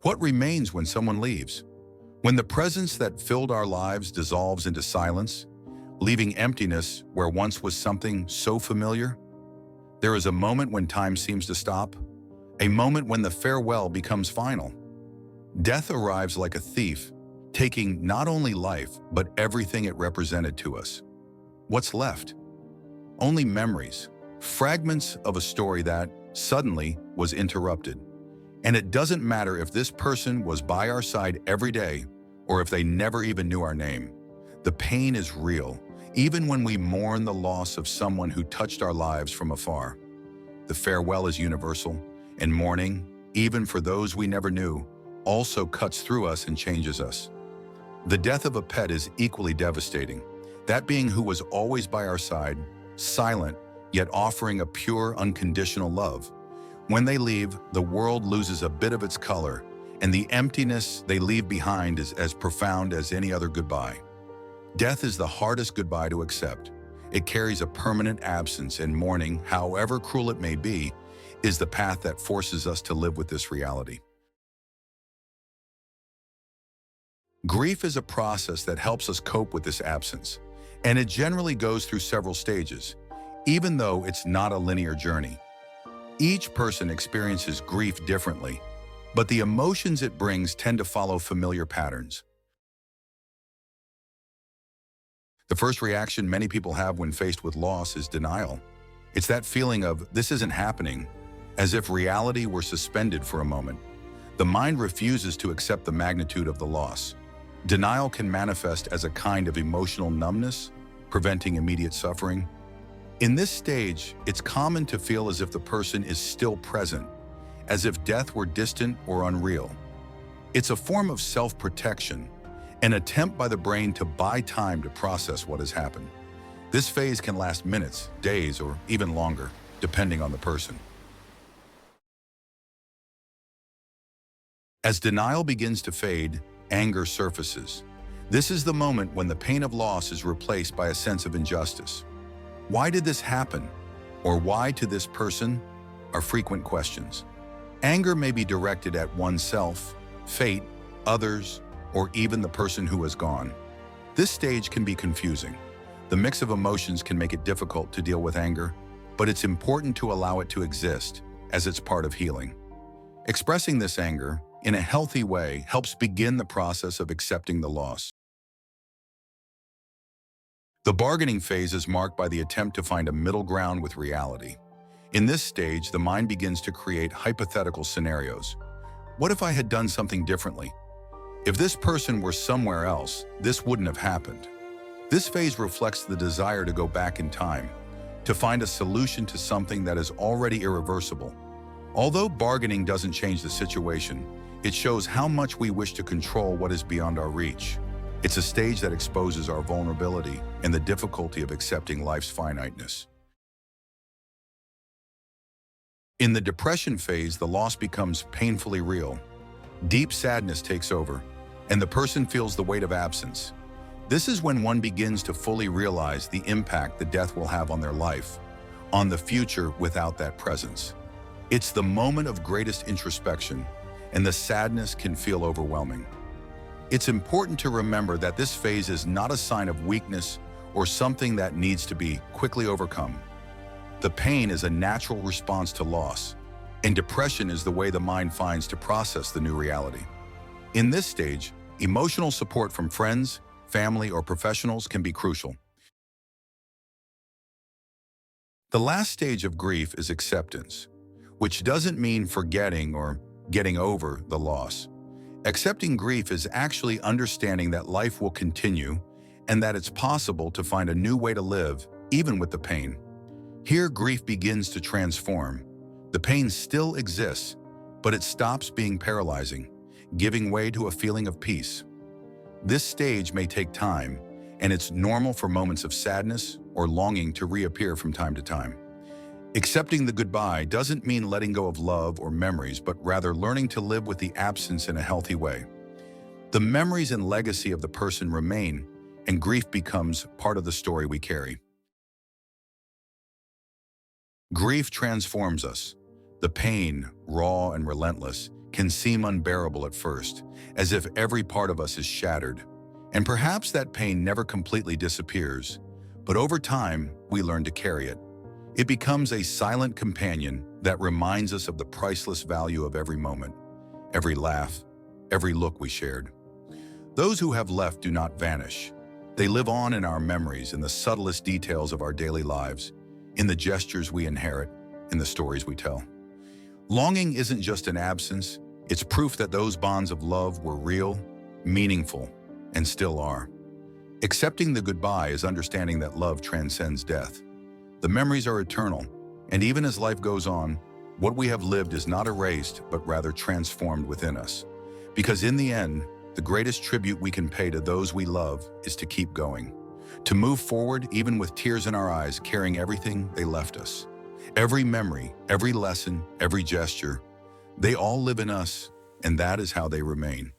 What remains when someone leaves? When the presence that filled our lives dissolves into silence, leaving emptiness where once was something so familiar? There is a moment when time seems to stop, a moment when the farewell becomes final. Death arrives like a thief, taking not only life, but everything it represented to us. What's left? Only memories, fragments of a story that, suddenly, was interrupted. And it doesn't matter if this person was by our side every day or if they never even knew our name. The pain is real, even when we mourn the loss of someone who touched our lives from afar. The farewell is universal, and mourning, even for those we never knew, also cuts through us and changes us. The death of a pet is equally devastating. That being who was always by our side, silent, yet offering a pure, unconditional love. When they leave, the world loses a bit of its color, and the emptiness they leave behind is as profound as any other goodbye. Death is the hardest goodbye to accept. It carries a permanent absence, and mourning, however cruel it may be, is the path that forces us to live with this reality. Grief is a process that helps us cope with this absence, and it generally goes through several stages, even though it's not a linear journey. Each person experiences grief differently, but the emotions it brings tend to follow familiar patterns. The first reaction many people have when faced with loss is denial. It's that feeling of, this isn't happening, as if reality were suspended for a moment. The mind refuses to accept the magnitude of the loss. Denial can manifest as a kind of emotional numbness, preventing immediate suffering. In this stage, it's common to feel as if the person is still present, as if death were distant or unreal. It's a form of self-protection, an attempt by the brain to buy time to process what has happened. This phase can last minutes, days, or even longer, depending on the person. As denial begins to fade, anger surfaces. This is the moment when the pain of loss is replaced by a sense of injustice. Why did this happen? Or why to this person? Are frequent questions. Anger may be directed at oneself, fate, others, or even the person who has gone. This stage can be confusing. The mix of emotions can make it difficult to deal with anger, but it's important to allow it to exist, as it's part of healing. Expressing this anger, in a healthy way, helps begin the process of accepting the loss. The bargaining phase is marked by the attempt to find a middle ground with reality. In this stage, the mind begins to create hypothetical scenarios. What if I had done something differently? If this person were somewhere else, this wouldn't have happened. This phase reflects the desire to go back in time, to find a solution to something that is already irreversible. Although bargaining doesn't change the situation, it shows how much we wish to control what is beyond our reach. It's a stage that exposes our vulnerability and the difficulty of accepting life's finiteness. In the depression phase, the loss becomes painfully real. Deep sadness takes over, and the person feels the weight of absence. This is when one begins to fully realize the impact the death will have on their life, on the future without that presence. It's the moment of greatest introspection, and the sadness can feel overwhelming. It's important to remember that this phase is not a sign of weakness or something that needs to be quickly overcome. The pain is a natural response to loss, and depression is the way the mind finds to process the new reality. In this stage, emotional support from friends, family, or professionals can be crucial. The last stage of grief is acceptance, which doesn't mean forgetting or getting over the loss. Accepting grief is actually understanding that life will continue and that it's possible to find a new way to live, even with the pain. Here, grief begins to transform. The pain still exists, but it stops being paralyzing, giving way to a feeling of peace. This stage may take time, and it's normal for moments of sadness or longing to reappear from time to time. Accepting the goodbye doesn't mean letting go of love or memories, but rather learning to live with the absence in a healthy way. The memories and legacy of the person remain, and grief becomes part of the story we carry. Grief transforms us, The pain, raw and relentless, can seem unbearable at first, as if every part of us is shattered. And perhaps that pain never completely disappears, but over time, we learn to carry it. It becomes a silent companion that reminds us of the priceless value of every moment, every laugh, every look we shared. Those who have left do not vanish. They live on in our memories, in the subtlest details of our daily lives, in the gestures we inherit, in the stories we tell. Longing isn't just an absence, it's proof that those bonds of love were real, meaningful, and still are. Accepting the goodbye is understanding that love transcends death. The memories are eternal, and even as life goes on, what we have lived is not erased, but rather transformed within us. Because in the end, the greatest tribute we can pay to those we love is to keep going, to move forward even with tears in our eyes, carrying everything they left us. Every memory, every lesson, every gesture, they all live in us, and that is how they remain.